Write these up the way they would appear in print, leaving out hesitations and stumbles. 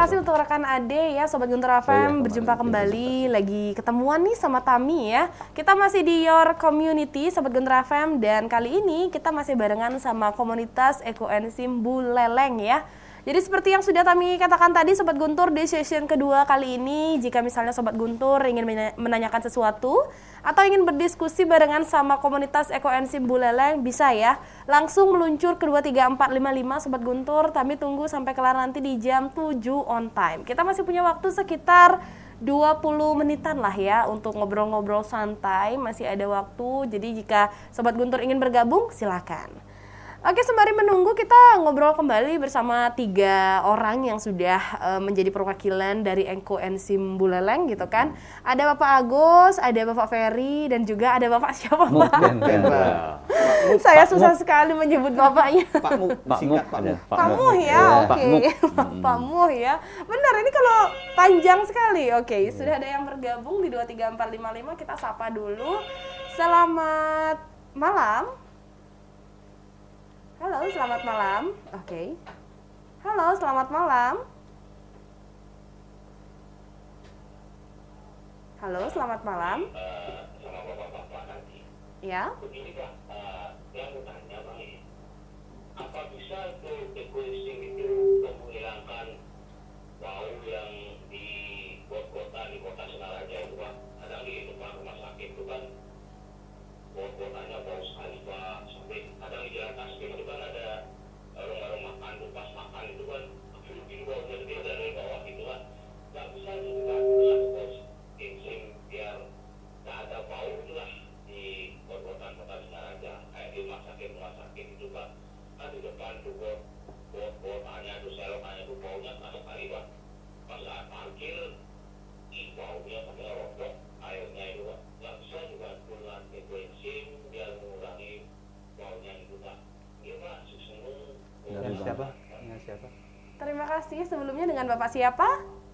kasih untuk rekan Ade ya, Sobat Guntur FM, berjumpa kembali, lagi ketemuan nih sama Tami ya. Kita masih di Your Community, Sobat Guntur FM, dan kali ini kita masih barengan sama komunitas Ekoenzim Buleleng ya. Jadi seperti yang sudah Tami katakan tadi, Sobat Guntur, di session kedua kali ini, jika misalnya Sobat Guntur ingin menanyakan sesuatu atau ingin berdiskusi barengan sama komunitas Ekoenzim Buleleng, bisa ya, langsung meluncur ke 23455 Sobat Guntur. Tami tunggu sampai kelar nanti di jam 7 on time. Kita masih punya waktu sekitar 20 menitan lah ya untuk ngobrol-ngobrol santai, masih ada waktu. Jadi jika Sobat Guntur ingin bergabung, silakan. Oke, sembari menunggu kita ngobrol kembali bersama 3 orang yang sudah menjadi perwakilan dari Ekoenzim Buleleng gitu kan. Ada Bapak Agus, ada Bapak Ferry, dan juga ada Bapak siapa Pak? Saya susah sekali menyebut bapaknya. Pak Muh, singkat Pak Muh. Pak Muh ya, oke. Pak Muh ya. Benar, ini kalau panjang sekali. Oke, sudah ada yang bergabung di 23455, kita sapa dulu. Selamat malam. Halo, selamat malam. Oke. Halo, selamat malam. Halo, selamat malam. Sama bapak-bapak nanti. Ya. Begini Pak, yang mau tanya Pak, apa bisa Ekoenzim itu menghilangkan bau yang di kota Singaraja itu Pak? Kadang di depan rumah sakit itu kan kotanya bau sekali Pak, sampai kadang di jalan Tasbih itu kan ada warung makan, pas makan itu kan bikin baunya gede dari bawah itu kan. Nggak bisa juga Ekoenzim biar nggak ada bau itulah di kota Singaraja, kayak di rumah sakit itu Pak, kan di depan tuh kotanya tuh selokannya tuh baunya keras sekali Pak. Pas saat parkir, baunya pakai rokok airnya itu Pak. Nggak bisa juga dengan Ekoenzim biar mengurangi baunya itu Pak. Iya Pak, sungguh. Dengan siapa? Terima kasih sebelumnya dengan Bapak siapa?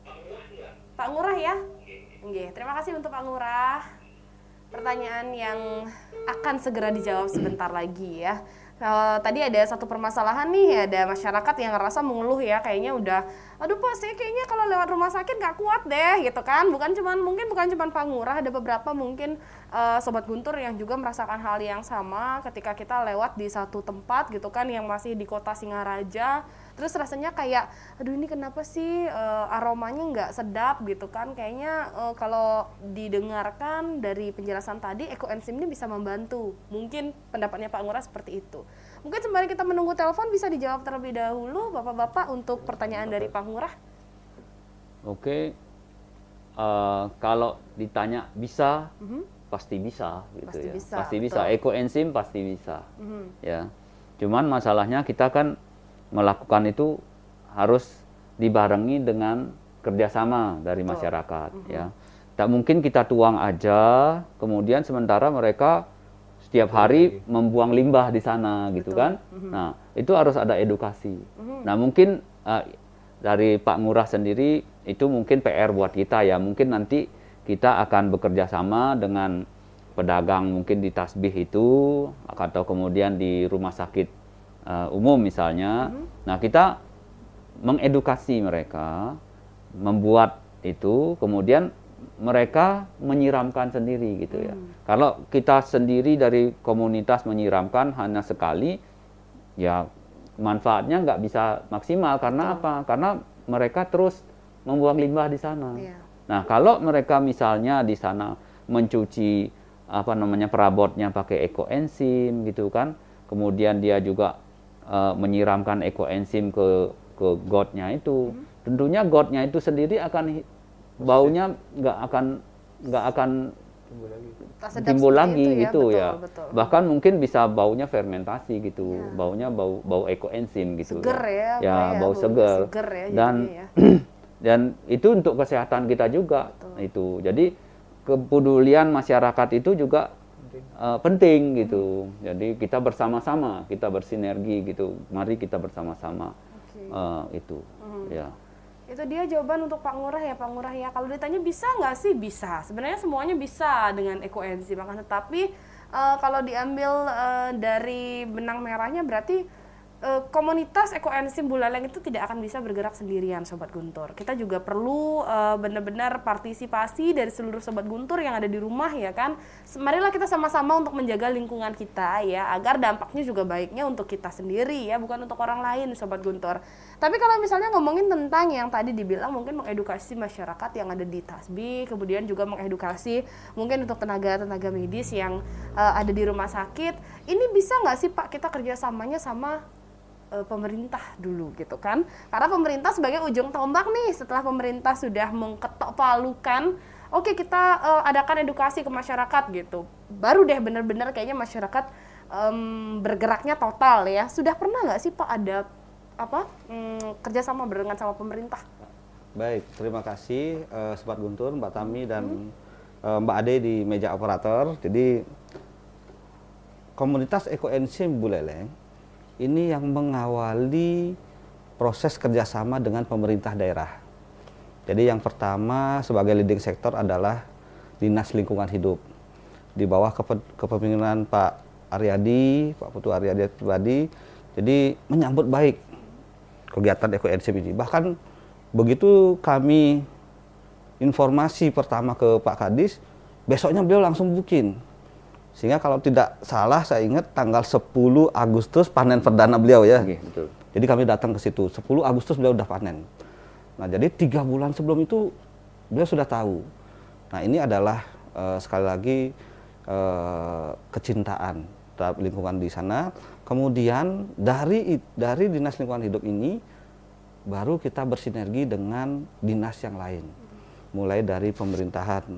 Pak Ngurah ya. Pak Ngurah ya. Oke, terima kasih untuk Pak Ngurah. Pertanyaan yang akan segera dijawab sebentar lagi ya. Tadi ada satu permasalahan nih, ada masyarakat yang ngerasa mengeluh ya, kayaknya udah, aduh Pak, saya kayaknya kalau lewat rumah sakit nggak kuat deh, gitu kan. Bukan cuman Pak Ngurah, ada beberapa mungkin Sobat Guntur yang juga merasakan hal yang sama ketika kita lewat di satu tempat gitu kan, yang masih di kota Singaraja. Terus rasanya kayak, aduh ini kenapa sih aromanya nggak sedap gitu kan. Kayaknya kalau didengarkan dari penjelasan tadi, Ekoenzim ini bisa membantu. Mungkin pendapatnya Pak Ngurah seperti itu. Mungkin sembari kita menunggu telepon bisa dijawab terlebih dahulu Bapak-Bapak untuk pertanyaan dari Pak Ngurah. Oke, kalau ditanya bisa, pasti bisa gitu Pasti ya. bisa, Pasti bisa, betul. Ekoenzim pasti bisa. Ya. Cuman masalahnya kita kan melakukan itu harus dibarengi dengan kerjasama dari masyarakat ya. Tak mungkin kita tuang aja, kemudian sementara mereka setiap hari membuang limbah di sana gitu kan. Nah, itu harus ada edukasi. Nah, mungkin dari Pak Ngurah sendiri itu mungkin PR buat kita ya. Mungkin nanti kita akan bekerja sama dengan pedagang mungkin di Tasbih itu atau kemudian di rumah sakit umum misalnya. Nah, kita mengedukasi mereka, membuat itu, kemudian mereka menyiramkan sendiri gitu ya. Kalau kita sendiri dari komunitas menyiramkan hanya sekali, ya manfaatnya nggak bisa maksimal. Karena apa? Karena mereka terus membuang limbah di sana. Nah, kalau mereka misalnya di sana mencuci perabotnya pakai Ekoenzim gitu kan, kemudian dia juga menyiramkan Ekoenzim ke gotnya itu, tentunya gotnya itu sendiri akan baunya nggak akan timbul lagi ya, gitu betul, ya. betul. Bahkan mungkin bisa baunya fermentasi gitu, baunya bau Ekoenzim gitu. Seger ya, bau seger. Ya, dan itu untuk kesehatan kita juga. Betul. Itu. Jadi kepedulian masyarakat itu juga penting gitu. Jadi kita bersama-sama, kita bersinergi gitu. Mari kita bersama-sama itu. Ya. Itu dia jawaban untuk Pak Ngurah ya, Pak Ngurah ya. Kalau ditanya bisa nggak sih? Bisa. Sebenarnya semuanya bisa dengan Ekoenzim. Tetapi kalau diambil dari benang merahnya berarti komunitas ekoenzim Buleleng itu tidak akan bisa bergerak sendirian, Sobat Guntur. Kita juga perlu benar-benar partisipasi dari seluruh Sobat Guntur yang ada di rumah, ya kan. Marilah kita sama-sama untuk menjaga lingkungan kita, ya, agar dampaknya juga baiknya untuk kita sendiri, ya, bukan untuk orang lain, Sobat Guntur. Tapi kalau misalnya ngomongin tentang yang tadi dibilang mungkin mengedukasi masyarakat yang ada di Tasbih, kemudian juga mengedukasi mungkin untuk tenaga-tenaga medis yang ada di rumah sakit, ini bisa nggak sih Pak kita kerjasamanya sama pemerintah dulu gitu kan, karena pemerintah sebagai ujung tombak nih, setelah pemerintah sudah mengketok palukan, oke, kita adakan edukasi ke masyarakat gitu, baru deh benar-benar kayaknya masyarakat bergeraknya total, ya. Sudah pernah nggak sih Pak ada kerjasama barengan sama pemerintah? Baik, terima kasih Sobat Guntur, Mbak Tami dan Mbak Ade di meja operator. Jadi komunitas ekoenzim Buleleng ini yang mengawali proses kerjasama dengan pemerintah daerah. Jadi yang pertama sebagai leading sektor adalah Dinas Lingkungan Hidup. Di bawah kepemimpinan Pak Aryadi, Pak Putu Aryadi pribadi, jadi menyambut baik kegiatan ekoenzim ini. Bahkan begitu kami informasi pertama ke Pak Kadis, besoknya beliau langsung booking. Sehingga kalau tidak salah saya ingat tanggal 10 Agustus panen perdana beliau, ya. Oke, betul. Jadi kami datang ke situ, 10 Agustus beliau udah panen. Nah, jadi 3 bulan sebelum itu beliau sudah tahu. Nah, ini adalah sekali lagi kecintaan terhadap lingkungan di sana. Kemudian dari Dinas Lingkungan Hidup ini baru kita bersinergi dengan dinas yang lain. Mulai dari pemerintahan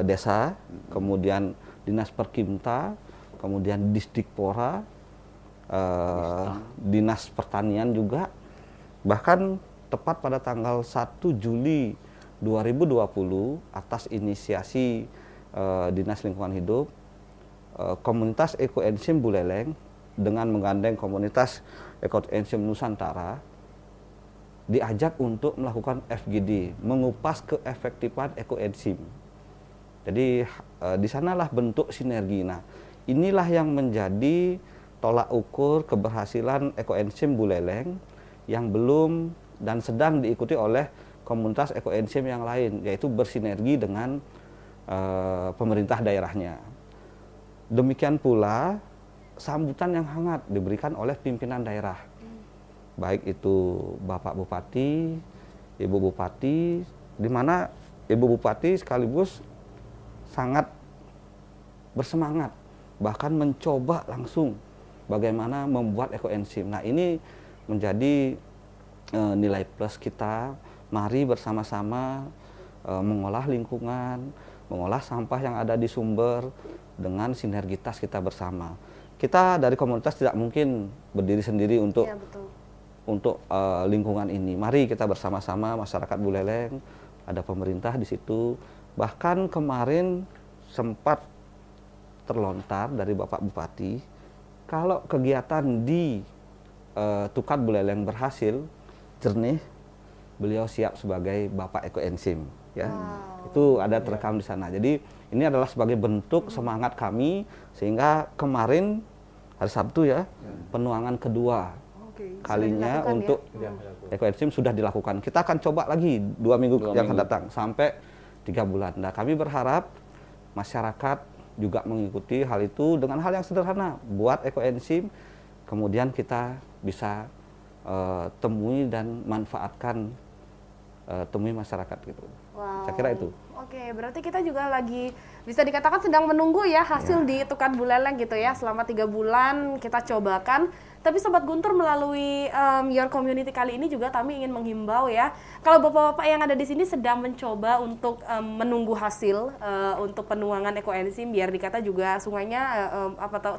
desa, kemudian Dinas Perkimta, kemudian Disdikpora, Dinas Pertanian juga. Bahkan tepat pada tanggal 1 Juli 2020 atas inisiasi Dinas Lingkungan Hidup, komunitas ekoenzim Buleleng dengan menggandeng komunitas ekoenzim Nusantara diajak untuk melakukan FGD, mengupas keefektifan ekoenzim. Jadi di sanalah bentuk sinergi. Nah, inilah yang menjadi tolak ukur keberhasilan ekoenzim Buleleng yang belum dan sedang diikuti oleh komunitas ekoenzim yang lain, yaitu bersinergi dengan pemerintah daerahnya. Demikian pula sambutan yang hangat diberikan oleh pimpinan daerah, baik itu Bapak Bupati, Ibu Bupati, di mana Ibu Bupati sekaligus sangat bersemangat, bahkan mencoba langsung bagaimana membuat ekoenzim. Nah, ini menjadi nilai plus kita. Mari bersama-sama mengolah lingkungan, mengolah sampah yang ada di sumber dengan sinergitas kita bersama. Kita dari komunitas tidak mungkin berdiri sendiri untuk lingkungan ini. Mari kita bersama-sama, masyarakat Buleleng, ada pemerintah di situ. Bahkan kemarin sempat terlontar dari Bapak Bupati, kalau kegiatan di Tukat Buleleng berhasil, jernih, beliau siap sebagai Bapak Ekoenzim, ya. Wow. Itu ada terekam di sana. Jadi ini adalah sebagai bentuk semangat kami, sehingga kemarin hari Sabtu, ya, penuangan kedua kalinya untuk ekoenzim sudah dilakukan. Kita akan coba lagi 2 minggu yang akan datang sampai 3 bulan. Nah, kami berharap masyarakat juga mengikuti hal itu dengan hal yang sederhana, buat ekoenzim, kemudian kita bisa temui dan manfaatkan, temui masyarakat gitu. Wow. Saya kira itu. Oke, berarti kita juga lagi bisa dikatakan sedang menunggu ya hasil di Tukat Buleleng gitu ya. Selama 3 bulan kita cobakan. Tapi Sobat Guntur melalui Your Community kali ini juga kami ingin menghimbau ya, kalau bapak-bapak yang ada di sini sedang mencoba untuk menunggu hasil untuk penuangan ekoenzim, biar dikata juga sungainya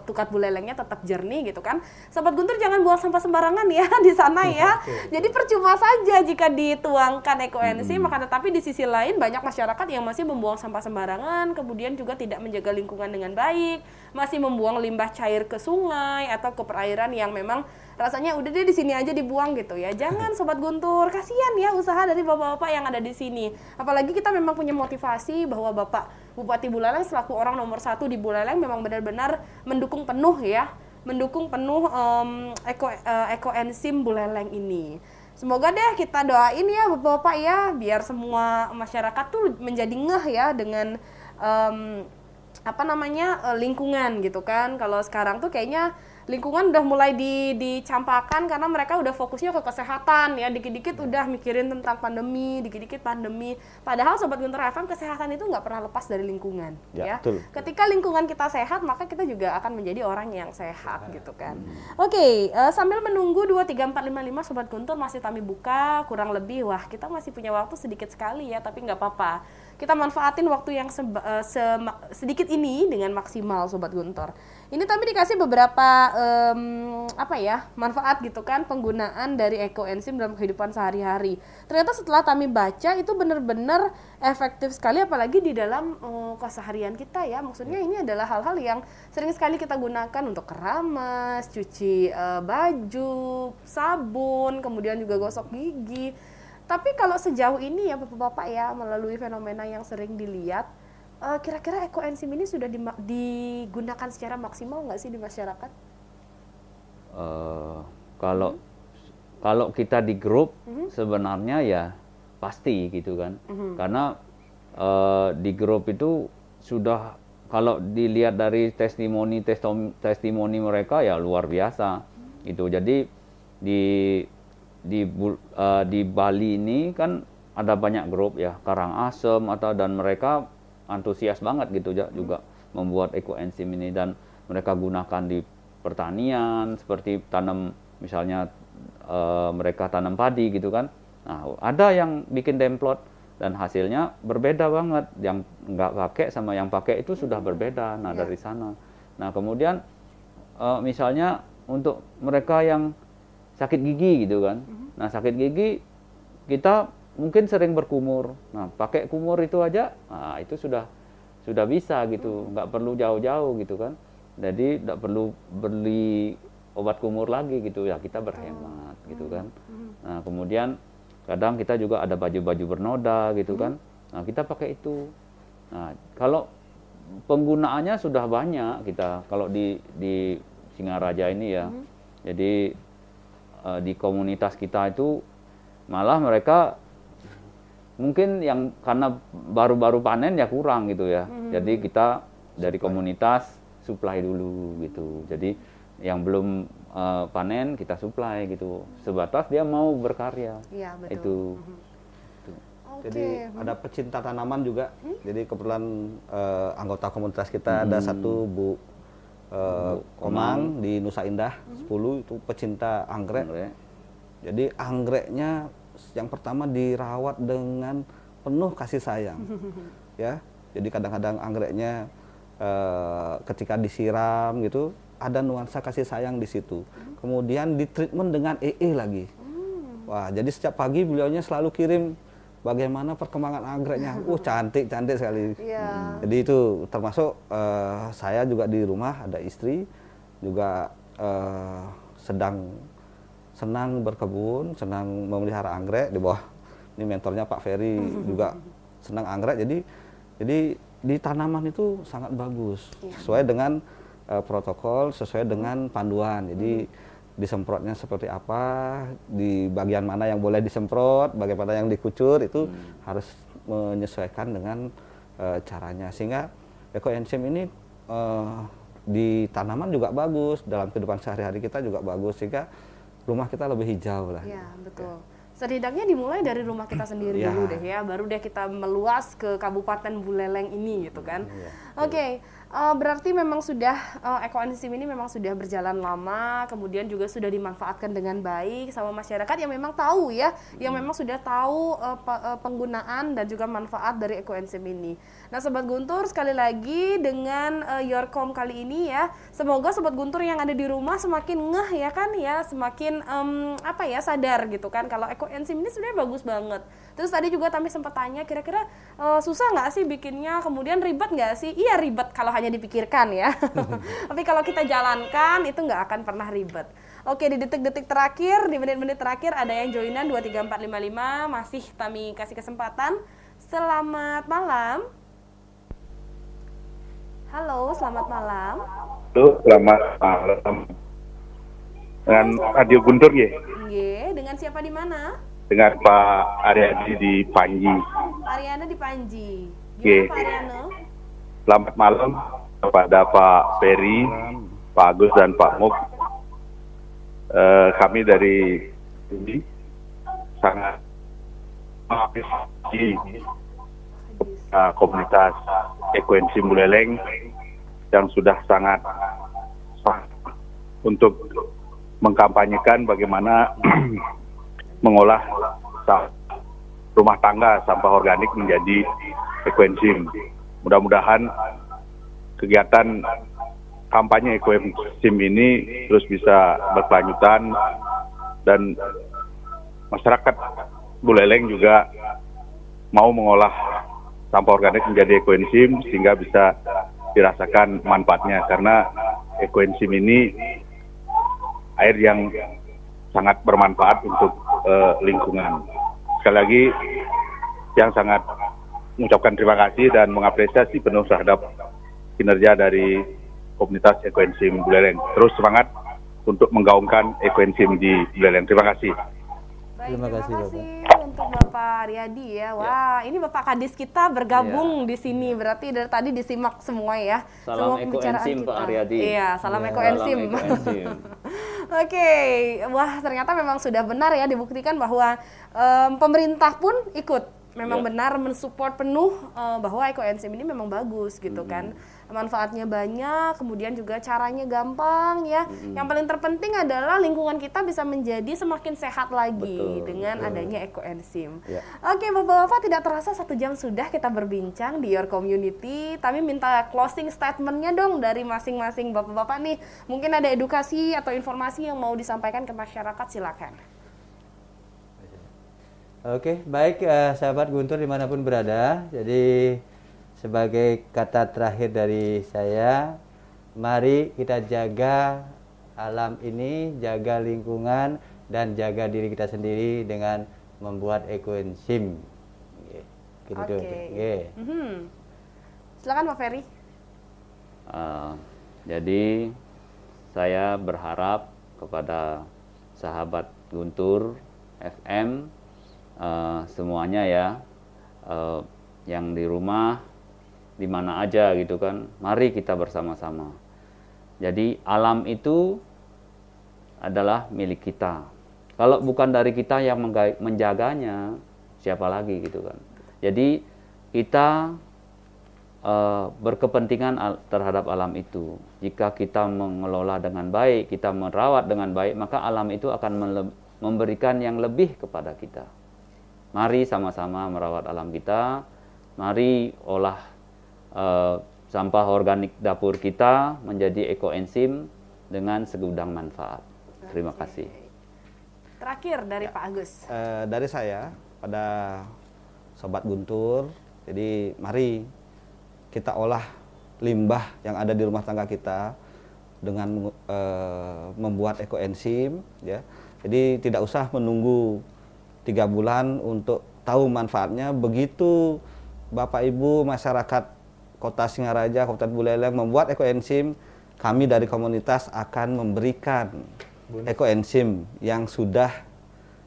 Tukat Bulelengnya tetap jernih gitu kan. Sobat Guntur jangan buang sampah sembarangan ya di sana ya. Jadi percuma saja jika dituangkan ekoenzim, maka tetapi di sisi lain banyak masyarakat yang masih membuang sampah sembarangan, kemudian juga tidak menjaga lingkungan dengan baik, masih membuang limbah cair ke sungai atau ke perairan yang memang rasanya udah deh di sini aja dibuang gitu ya. Jangan Sobat Guntur, kasihan ya usaha dari bapak-bapak yang ada di sini. Apalagi kita memang punya motivasi bahwa Bapak Bupati Buleleng selaku orang nomor 1 di Buleleng memang benar-benar mendukung penuh ya mendukung penuh ekoenzim buleleng ini. Semoga deh kita doain ya Bapak-bapak ya, biar semua masyarakat tuh menjadi ngeh ya dengan lingkungan gitu kan. Kalau sekarang tuh kayaknya lingkungan udah mulai dicampakkan karena mereka udah fokusnya ke kesehatan ya, dikit-dikit udah mikirin tentang pandemi, dikit-dikit pandemi. Padahal Sobat Guntur FM, kesehatan itu nggak pernah lepas dari lingkungan ya. Betul. Ketika lingkungan kita sehat, maka kita juga akan menjadi orang yang sehat gitu kan. Oke, sambil menunggu 23455 Sobat Guntur masih kami buka, kurang lebih wah kita masih punya waktu sedikit sekali ya, tapi nggak apa-apa. Kita manfaatin waktu yang sedikit ini dengan maksimal Sobat Guntur. Ini tapi dikasih beberapa manfaat gitu kan, penggunaan dari ekoenzim dalam kehidupan sehari-hari. Ternyata setelah kami baca itu benar-benar efektif sekali, apalagi di dalam keseharian kita ya. Maksudnya ini adalah hal-hal yang sering sekali kita gunakan untuk keramas, cuci baju, sabun, kemudian juga gosok gigi. Tapi kalau sejauh ini ya Bapak-bapak ya, melalui fenomena yang sering dilihat, kira-kira ekoenzim ini sudah digunakan secara maksimal nggak sih di masyarakat? Kalau kita di grup sebenarnya ya pasti gitu kan, karena di grup itu sudah, kalau dilihat dari testimoni mereka ya luar biasa gitu. Jadi di Bali ini kan ada banyak grup ya, Karangasem dan mereka antusias banget gitu juga membuat ekoenzim ini, dan mereka gunakan di pertanian seperti tanam, misalnya mereka tanam padi gitu kan. Nah, ada yang bikin demplot dan hasilnya berbeda banget, yang nggak pakai sama yang pakai itu sudah berbeda. Nah, dari sana. Nah, kemudian misalnya untuk mereka yang sakit gigi gitu kan. Nah, sakit gigi kita mungkin sering berkumur. Nah, pakai kumur itu aja, nah, itu sudah bisa gitu, nggak perlu jauh-jauh gitu kan. Jadi nggak perlu beli obat kumur lagi gitu ya, kita berhemat gitu kan. Nah, kemudian kadang kita juga ada baju-baju bernoda gitu kan. Nah, kita pakai itu. Nah, kalau penggunaannya sudah banyak kita kalau di Singaraja ini ya. Jadi di komunitas kita itu malah mereka mungkin yang karena baru-baru panen ya kurang gitu ya. Jadi kita dari komunitas supply dulu gitu. Jadi yang belum panen kita supply gitu. Sebatas dia mau berkarya. Iya, betul. Itu. Jadi ada pecinta tanaman juga. Jadi kebetulan anggota komunitas kita ada satu Bu Komang di Nusa Indah 10, itu pecinta anggrek. Jadi anggreknya yang pertama dirawat dengan penuh kasih sayang, ya. Jadi kadang-kadang anggreknya ketika disiram gitu ada nuansa kasih sayang di situ. Kemudian ditreatment dengan EE lagi. Wah, jadi setiap pagi beliaunya selalu kirim bagaimana perkembangan anggreknya. Cantik sekali. Jadi itu termasuk saya juga di rumah ada istri juga senang berkebun, senang memelihara anggrek di bawah ini mentornya Pak Ferry juga senang anggrek. Jadi di tanaman itu sangat bagus sesuai dengan protokol, sesuai dengan panduan. Jadi disemprotnya seperti apa, di bagian mana yang boleh disemprot, bagaimana yang dikucur, itu harus menyesuaikan dengan caranya. Sehingga ekoenzim ini di tanaman juga bagus, dalam kehidupan sehari-hari kita juga bagus, sehingga rumah kita lebih hijau lah. Iya, betul. Setidaknya dimulai dari rumah kita sendiri dulu deh ya, baru deh kita meluas ke Kabupaten Buleleng ini gitu kan. Oke. Berarti memang sudah ekoenzim ini memang sudah berjalan lama, kemudian juga sudah dimanfaatkan dengan baik sama masyarakat yang memang tahu ya, yang memang sudah tahu penggunaan dan juga manfaat dari ekoenzim ini. Nah, Sobat Guntur, sekali lagi dengan Yorkom kali ini ya, semoga Sobat Guntur yang ada di rumah semakin ngeh ya kan ya, semakin sadar gitu kan kalau ekoenzim ini sebenarnya bagus banget. Terus tadi juga Tami sempat tanya, kira-kira susah nggak sih bikinnya, kemudian ribet nggak sih? Iya, ribet kalau hanya dipikirkan ya. Tapi kalau kita jalankan itu nggak akan pernah ribet. Oke, di detik-detik terakhir, di menit-menit terakhir ada yang joinan 23455, masih Tami kasih kesempatan. Selamat malam. Halo, selamat malam. Halo, selamat malam. dengan Radio Guntur ya, Nggih, dengan siapa di mana? dengan Pak Aryadi di Panji. Ariana di Panji. Nggih. Gimana Pak Ariana? Selamat malam kepada Pak Ferry, Pak Agus dan Pak Muk. Kami dari ini sangat mengapresiasi komunitas Ekoenzim Buleleng yang sudah sangat untuk mengkampanyekan bagaimana mengolah rumah tangga sampah organik menjadi ekoenzim. Mudah-mudahan kegiatan kampanye ekoenzim ini terus bisa berkelanjutan dan masyarakat Buleleng juga mau mengolah sampah organik menjadi ekoenzim sehingga bisa dirasakan manfaatnya, karena ekoenzim ini air yang sangat bermanfaat untuk lingkungan. Sekali lagi yang sangat mengucapkan terima kasih dan mengapresiasi penuh terhadap kinerja dari komunitas Ekoenzim Buleleng. Terus semangat untuk menggaungkan ekoenzim di Buleleng. Terima kasih. Baik, Terima kasih, untuk Bapak Riyadi ya. Wah, ini Bapak Kadis kita bergabung di sini. Berarti dari tadi disimak semua ya. Salam semua pembicaraan ekoenzim, kita. Pak Riyadi. Iya, salam Ya, ekoenzim. Salam ekoenzim. Oke, wah ternyata memang sudah benar ya dibuktikan bahwa pemerintah pun ikut memang Ya. benar mensupport penuh bahwa ekoenzim ini memang bagus gitu kan. Manfaatnya banyak, kemudian juga caranya gampang ya. Yang paling terpenting adalah lingkungan kita bisa menjadi semakin sehat lagi Betul, dengan adanya ekoenzim. Ya. Oke, Bapak-bapak, tidak terasa 1 jam sudah kita berbincang di Your Community. Kami minta closing statement-nya dong dari masing-masing Bapak-bapak nih. Mungkin ada edukasi atau informasi yang mau disampaikan ke masyarakat, silakan. Oke, baik sahabat Guntur dimanapun berada. Jadi sebagai kata terakhir dari saya, mari kita jaga alam ini, jaga lingkungan, dan jaga diri kita sendiri dengan membuat ekoenzim. Gitu Oke. dong. Oke. Silakan Pak Ferry. Jadi saya berharap kepada sahabat Guntur FM semuanya ya, yang di rumah, di mana aja gitu kan, mari kita bersama-sama. Jadi alam itu adalah milik kita. Kalau bukan dari kita yang menjaganya, siapa lagi gitu kan. Jadi kita berkepentingan terhadap alam itu. Jika kita mengelola dengan baik, kita merawat dengan baik, maka alam itu akan memberikan yang lebih kepada kita. Mari sama-sama merawat alam kita. Mari olah sampah organik dapur kita menjadi ekoenzim dengan segudang manfaat. Terima kasih. Terakhir dari Pak Agus. Dari saya pada Sobat Guntur, jadi mari kita olah limbah yang ada di rumah tangga kita dengan membuat ekoenzim, ya. Jadi tidak usah menunggu 3 bulan untuk tahu manfaatnya. Begitu Bapak Ibu masyarakat Kota Singaraja, Kabupaten Buleleng membuat ekoenzim, kami dari komunitas akan memberikan ekoenzim yang sudah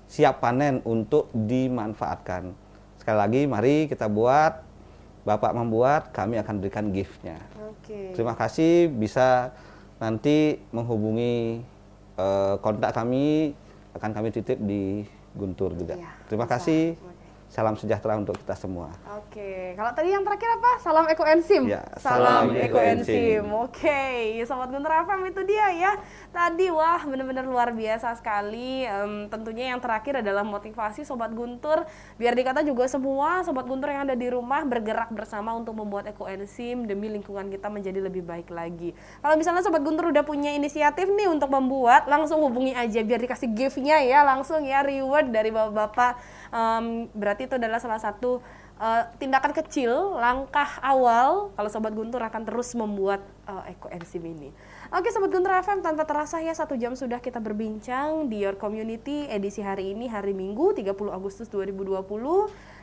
siap panen untuk dimanfaatkan. Sekali lagi, mari kita buat, Bapak membuat, kami akan berikan gift-nya. Oke. Terima kasih, bisa nanti menghubungi kontak kami, akan kami titip di Guntur juga. Iya, Terima bisa. kasih, Oke. salam sejahtera untuk kita semua. Oke, kalau tadi yang terakhir apa? Salam ekoenzim. Ya, salam salam ekoenzim. ekoenzim. Oke, Sobat Guntur FM itu dia ya. Tadi wah benar-benar luar biasa sekali. Tentunya yang terakhir adalah motivasi Sobat Guntur. Biar dikata juga semua Sobat Guntur yang ada di rumah bergerak bersama untuk membuat ekoenzim demi lingkungan kita menjadi lebih baik lagi. Kalau misalnya Sobat Guntur udah punya inisiatif nih untuk membuat, langsung hubungi aja biar dikasih gift-nya ya, langsung ya reward dari Bapak-bapak. Berarti itu adalah salah satu tindakan kecil, langkah awal kalau Sobat Guntur akan terus membuat ekoenzim ini. Oke Sobat Guntur FM, tanpa terasa ya 1 jam sudah kita berbincang di Your Community edisi hari ini, hari Minggu 30 Agustus 2020.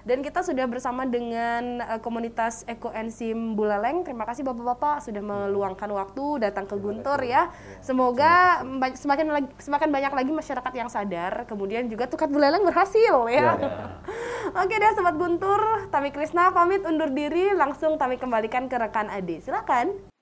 Dan kita sudah bersama dengan komunitas Ekoenzim Buleleng. Terima kasih Bapak-Bapak sudah meluangkan waktu datang ke Guntur ya. Semoga semakin banyak lagi masyarakat yang sadar, kemudian juga Tukat Buleleng berhasil ya. Oke deh Sobat Guntur, Tami Krisna pamit undur diri, langsung Tami kembalikan ke rekan Ade. Silakan.